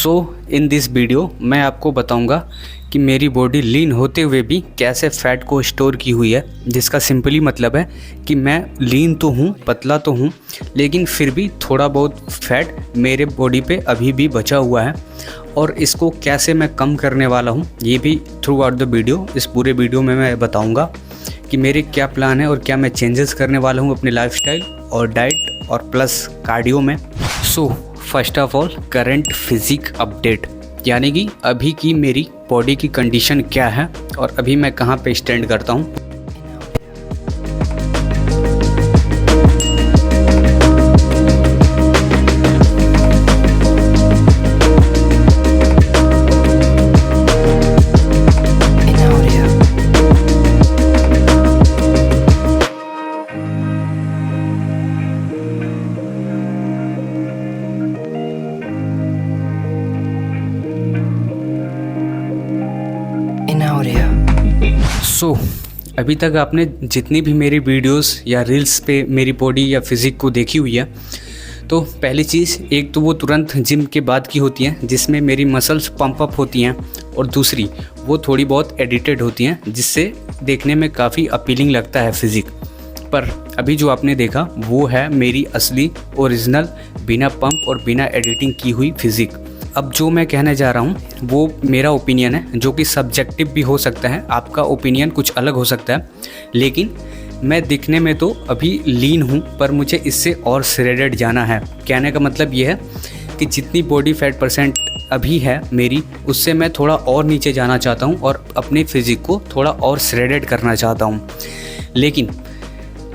So in this video मैं आपको बताऊंगा कि मेरी बॉडी लीन होते हुए भी कैसे फ़ैट को स्टोर की हुई है, जिसका सिंपली मतलब है कि मैं लीन तो हूँ, पतला तो हूँ, लेकिन फिर भी थोड़ा बहुत फ़ैट मेरे बॉडी पे अभी भी बचा हुआ है और इसको कैसे मैं कम करने वाला हूँ ये भी थ्रू आउट द वीडियो, इस पूरे वीडियो में मैं बताऊँगा कि मेरे क्या प्लान है और क्या मैं चेंजेस करने वाला हूँ अपने लाइफस्टाइल और डाइट और प्लस कार्डियो में। So first of all current physique update, यानी कि अभी की मेरी बॉडी की कंडीशन क्या है और अभी मैं कहाँ पे स्टैंड करता हूँ। अभी तक आपने जितनी भी मेरी वीडियोस या रील्स पे मेरी बॉडी या फिज़िक को देखी हुई है, तो पहली चीज़ एक तो वो तुरंत जिम के बाद की होती हैं जिसमें मेरी मसल्स पंप अप होती हैं, और दूसरी वो थोड़ी बहुत एडिटेड होती हैं जिससे देखने में काफ़ी अपीलिंग लगता है फिज़िक। पर अभी जो आपने देखा वो है मेरी असली ओरिजिनल बिना पंप और बिना एडिटिंग की हुई फिज़िक। अब जो मैं कहने जा रहा हूँ वो मेरा ओपिनियन है, जो कि सब्जेक्टिव भी हो सकता है, आपका ओपिनियन कुछ अलग हो सकता है, लेकिन मैं दिखने में तो अभी लीन हूँ पर मुझे इससे और श्रेडेड जाना है। कहने का मतलब ये है कि जितनी बॉडी फैट परसेंट अभी है मेरी, उससे मैं थोड़ा और नीचे जाना चाहता हूँ और अपनी फिज़िक को थोड़ा और श्रेडेड करना चाहता हूँ। लेकिन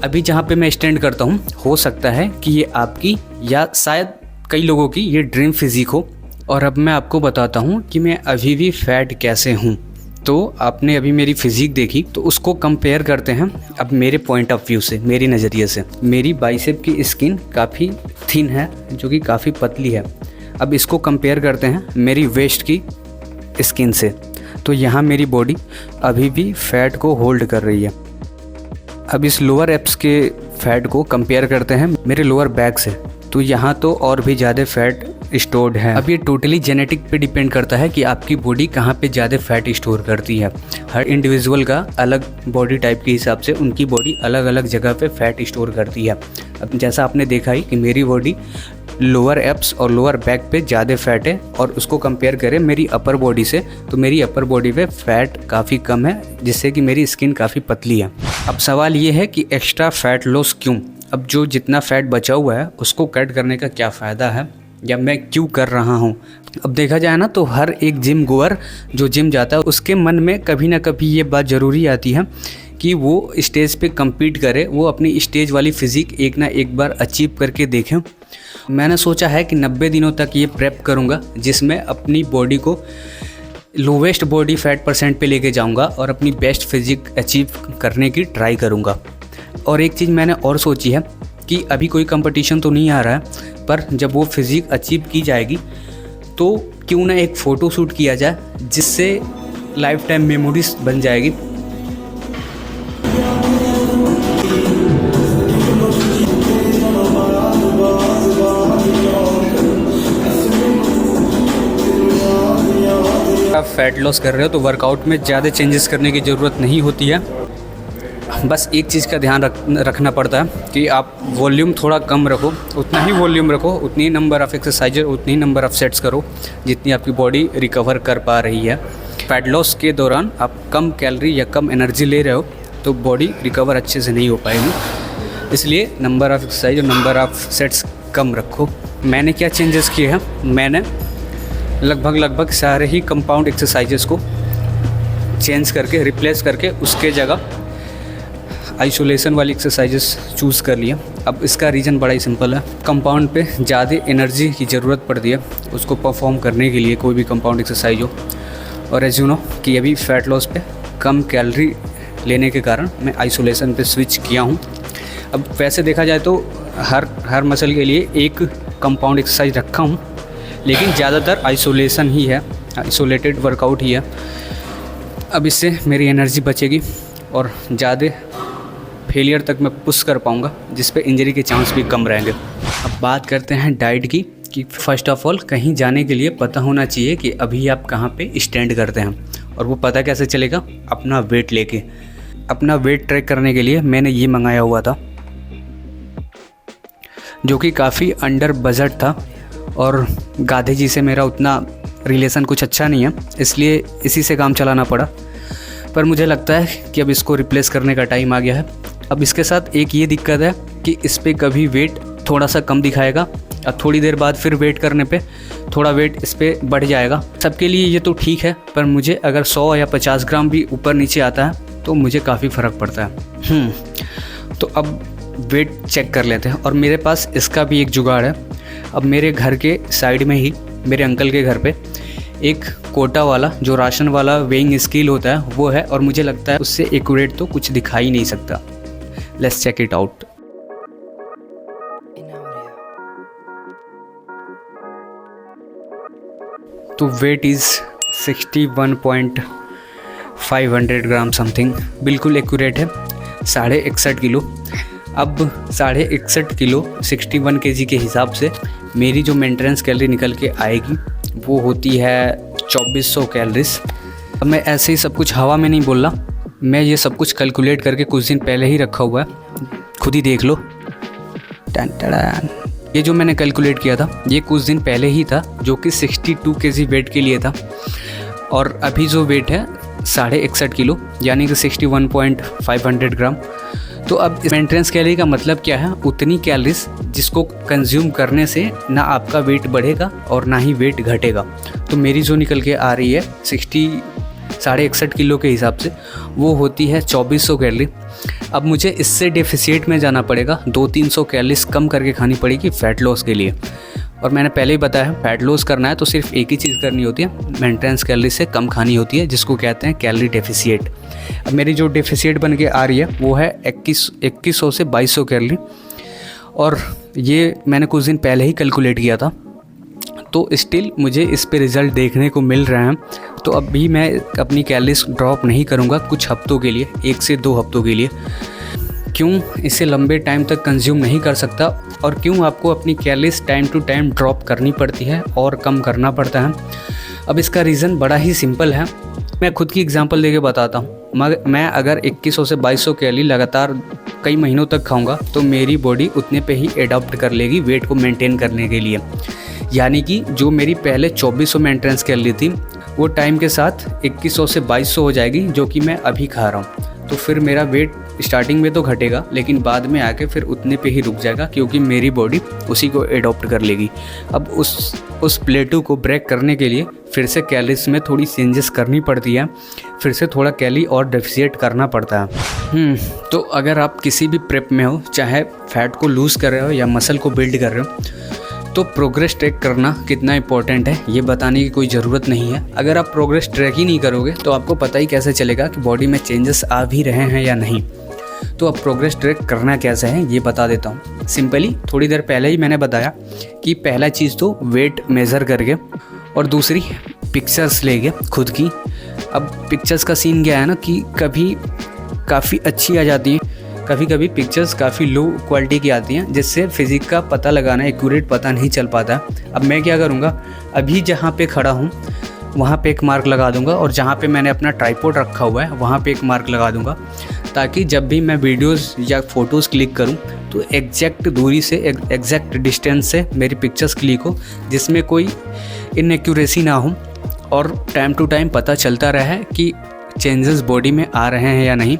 अभी जहाँ पे मैं स्टैंड करता हूँ हो सकता है कि ये आपकी या शायद कई लोगों की ये ड्रीम फिज़िक हो। और अब मैं आपको बताता हूँ कि मैं अभी भी फैट कैसे हूँ। तो आपने अभी मेरी फिज़िक देखी, तो उसको कंपेयर करते हैं अब मेरे पॉइंट ऑफ व्यू से, मेरी नज़रिए से। मेरी बाइसेप की स्किन काफ़ी थिन है, जो कि काफ़ी पतली है। अब इसको कंपेयर करते हैं मेरी वेस्ट की स्किन से, तो यहाँ मेरी बॉडी अभी भी फैट को होल्ड कर रही है। अब इस लोअर एब्स के फैट को कंपेयर करते हैं मेरे लोअर बैक से, तो यहाँ तो और भी ज़्यादा फैट स्टोर्ड है। अब ये टोटली जेनेटिक पे डिपेंड करता है कि आपकी बॉडी कहाँ पे ज़्यादा फैट स्टोर करती है। हर इंडिविजुअल का अलग बॉडी टाइप के हिसाब से उनकी बॉडी अलग अलग जगह पे फैट स्टोर करती है। अब जैसा आपने देखा ही कि मेरी बॉडी लोअर एब्स और लोअर बैक पे ज़्यादा फैट है, और उसको कंपेयर करें मेरी अपर बॉडी से, तो मेरी अपर बॉडी पे फैट काफ़ी कम है, जिससे कि मेरी स्किन काफ़ी पतली है। अब सवाल ये है कि एक्स्ट्रा फैट लॉस क्यों? अब जो जितना फैट बचा हुआ है उसको कट करने का क्या फ़ायदा है, या मैं क्यों कर रहा हूँ? अब देखा जाए ना तो हर एक जिम गोअर जो जिम जाता है उसके मन में कभी ना कभी ये बात ज़रूरी आती है कि वो स्टेज पे compete करे, वो अपनी स्टेज वाली फिज़िक एक ना एक बार अचीव करके देखें। मैंने सोचा है कि 90 दिनों तक ये प्रेप करूँगा, जिसमें अपनी बॉडी को लोवेस्ट बॉडी फैट परसेंट पे लेके जाऊँगा और अपनी बेस्ट फिज़िक अचीव करने की ट्राई करूँगा। और एक चीज़ मैंने और सोची है कि अभी कोई कंपटीशन तो नहीं आ रहा है, पर जब वो फिज़िक अचीव की जाएगी तो क्यों ना एक फ़ोटो शूट किया जाए, जिससे लाइफ टाइम मेमोरीज बन जाएगी। आप फैट लॉस कर रहे हो तो वर्कआउट में ज़्यादा चेंजेस करने की ज़रूरत नहीं होती है। बस एक चीज़ का ध्यान रखना पड़ता है कि आप वॉल्यूम थोड़ा कम रखो, उतना ही वॉल्यूम रखो, उतनी ही नंबर ऑफ़ एक्सरसाइजर, उतनी ही नंबर ऑफ़ सेट्स करो जितनी आपकी बॉडी रिकवर कर पा रही है। फैट लॉस के दौरान आप कम कैलोरी या कम एनर्जी ले रहे हो तो बॉडी रिकवर अच्छे से नहीं हो पाएगी, इसलिए नंबर ऑफ़ एक्सरसाइज और नंबर ऑफ़ सेट्स कम रखो। मैंने क्या चेंजेस किए हैं, मैंने लगभग सारे ही कंपाउंड एक्सरसाइजेस को चेंज करके रिप्लेस करके उसके जगह आइसोलेशन वाली एक्सरसाइजेस चूज़ कर लिया। अब इसका रीज़न बड़ा ही सिंपल है, कंपाउंड पे ज़्यादा एनर्जी की ज़रूरत पड़ती है उसको परफॉर्म करने के लिए, कोई भी कंपाउंड एक्सरसाइज हो। और एज यू नो कि अभी फैट लॉस पे कम कैलोरी लेने के कारण मैं आइसोलेशन पे स्विच किया हूँ। अब वैसे देखा जाए तो हर मसल के लिए एक कंपाउंड एक्सरसाइज रखा हूँ, लेकिन ज़्यादातर आइसोलेशन ही है, आइसोलेटेड वर्कआउट ही है। अब इससे मेरी एनर्जी बचेगी और ज़्यादा फेलियर तक मैं पुश कर पाऊँगा, जिस पे इंजरी के चांस भी कम रहेंगे। अब बात करते हैं डाइट की, कि फ़र्स्ट ऑफ़ ऑल कहीं जाने के लिए पता होना चाहिए कि अभी आप कहाँ पे स्टैंड करते हैं। और वो पता कैसे चलेगा? अपना वेट लेके। अपना वेट ट्रैक करने के लिए मैंने ये मंगाया हुआ था, जो कि काफ़ी अंडर बजट था और गाधे जी से मेरा उतना रिलेशन कुछ अच्छा नहीं है, इसलिए इसी से काम चलाना पड़ा। पर मुझे लगता है कि अब इसको रिप्लेस करने का टाइम आ गया है। अब इसके साथ एक ये दिक्कत है कि इस पर कभी वेट थोड़ा सा कम दिखाएगा और थोड़ी देर बाद फिर वेट करने पे थोड़ा वेट इस पर बढ़ जाएगा। सबके लिए ये तो ठीक है, पर मुझे अगर 100 या 50 ग्राम भी ऊपर नीचे आता है तो मुझे काफ़ी फ़र्क पड़ता है। तो अब वेट चेक कर लेते हैं। और मेरे पास इसका भी एक जुगाड़ है। अब मेरे घर के साइड में ही मेरे अंकल के घर पे एक कोटा वाला जो राशन वाला वेइंग स्केल होता है वो है, और मुझे लगता है उससे एक्यूरेट तो कुछ दिखा ही नहीं सकता। Let's check it out. तो वेट इज़ 61.500 ग्राम समथिंग, बिल्कुल एक्यूरेट है, 61.5 किलो। अब 61.5 किलो 61 kg के हिसाब से मेरी जो मेंटेनेंस कैलोरी निकल के आएगी वो होती है 2400 कैलोरीज। अब मैं ऐसे ही सब कुछ हवा में नहीं बोल रहा, मैं ये सब कुछ कैलकुलेट करके कुछ दिन पहले ही रखा हुआ है, खुद ही देख लो। ये जो मैंने कैलकुलेट किया था ये कुछ दिन पहले ही था, जो कि 62 kg वेट के लिए था। और अभी जो वेट है 61.5 किलो यानी कि 61.500 ग्राम। तो अब मेंटेनेंस कैलोरी का मतलब क्या है? उतनी कैलोरीज जिसको कंज्यूम करने से ना आपका वेट बढ़ेगा और ना ही वेट घटेगा। तो मेरी जो निकल के आ रही है 61.5 किलो के हिसाब से वो होती है 2400 कैलोरी। अब मुझे इससे डेफिसिट में जाना पड़ेगा, 200-300 कैलोरीज कम करके खानी पड़ेगी फ़ैट लॉस के लिए। और मैंने पहले ही बताया फैट लॉस करना है तो सिर्फ एक ही चीज़ करनी होती है, मेंटेनेंस कैलोरी से कम खानी होती है, जिसको कहते हैं कैलोरी डेफिसिट। अब मेरी जो डेफिसिट बन के आ रही है वो है 2100 से 2200 कैलोरी, और ये मैंने कुछ दिन पहले ही कैलकुलेट किया था। तो स्टिल मुझे इस पे रिज़ल्ट देखने को मिल रहे हैं। तो अभी मैं अपनी कैलोरीज ड्रॉप नहीं करूँगा कुछ हफ्तों के लिए, 1 से 2 हफ्तों के लिए। क्यों इसे लंबे टाइम तक कंज्यूम नहीं कर सकता, और क्यों आपको अपनी calories time to time drop करनी पड़ती है और कम करना पड़ता है? अब इसका रीज़न बड़ा ही सिंपल है। मैं खुद की एग्जांपल देके बताता हूँ। मैं अगर 2100 से 2200 कैलोरी लगातार कई महीनों तक खाऊंगा तो मेरी बॉडी उतने पे ही एडॉप्ट कर लेगी वेट को मेंटेन करने के लिए। यानी कि जो मेरी पहले 2400 मेंटेनेंस कैलोरी थी वो टाइम के साथ 2100 से 2200 हो जाएगी, जो कि मैं अभी खा रहा हूँ। तो फिर मेरा वेट स्टार्टिंग में तो घटेगा, लेकिन बाद में आके फिर उतने पे ही रुक जाएगा, क्योंकि मेरी बॉडी उसी को एडॉप्ट कर लेगी। अब उस प्लेटू को ब्रेक करने के लिए फिर से कैलोरीज में थोड़ी चेंजेस करनी पड़ती है, फिर से थोड़ा कैलोरी और डेफिसिट करना पड़ता है। तो अगर आप किसी भी प्रेप में हो, चाहे फैट को लूज़ कर रहे हो या मसल को बिल्ड कर रहे हो, तो प्रोग्रेस ट्रैक करना कितना इंपॉर्टेंट है ये बताने की कोई ज़रूरत नहीं है। अगर आप प्रोग्रेस ट्रैक ही नहीं करोगे तो आपको पता ही कैसे चलेगा कि बॉडी में चेंजेस आ भी रहे हैं या नहीं। तो अब प्रोग्रेस ट्रैक करना कैसे है ये बता देता हूँ। सिंपली थोड़ी देर पहले ही मैंने बताया कि पहला चीज़ तो वेट मेज़र करके, और दूसरी पिक्चर्स लेके खुद की। अब पिक्चर्स का सीन क्या है ना कि कभी काफ़ी अच्छी आ जाती है, कभी कभी पिक्चर्स काफ़ी लो क्वालिटी की आती हैं, जिससे फिज़िक का पता लगाना एक्यूरेट पता नहीं चल पाता। अब मैं क्या करूँगा, अभी जहाँ पे खड़ा हूँ वहाँ पे एक मार्क लगा दूँगा, और जहाँ पे मैंने अपना ट्राइपॉड रखा हुआ है वहाँ पे एक मार्क लगा दूँगा, ताकि जब भी मैं वीडियोस या फ़ोटोज़ क्लिक करूँ तो एग्जैक्ट दूरी से, एग्जैक्ट डिस्टेंस से मेरी पिक्चर्स क्लिक हो, जिसमें कोई इनएक्यूरेसी ना हो, और टाइम टू टाइम पता चलता रहे कि चेंजेस बॉडी में आ रहे हैं या नहीं।